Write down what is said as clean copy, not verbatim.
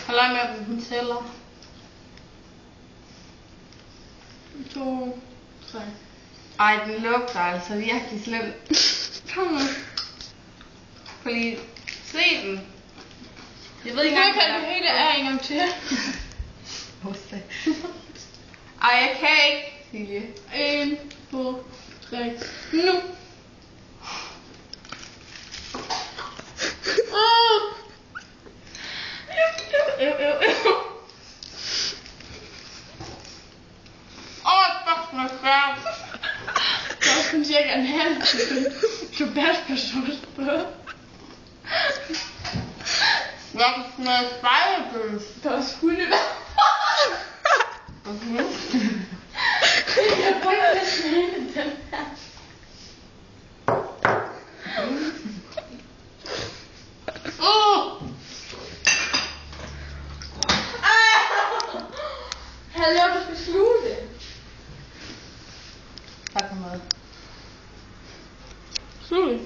Hold med, at den tæller. 2, 3. Ej, den lugter altså virkelig slemt. Kom nu. Prøv lige se den. Jeg ved ikke engang, hvad det hele er en gang til. Ej, jeg kan ikke, Silje. 1, 2, 3. Nu. Det var kun cirka en halv tobatpersol på. Jeg kan smage spejlebøs. Der var skulle jeg prøver at smage den her. Hallo, du skal sluge det. Tak for mad. Slug det.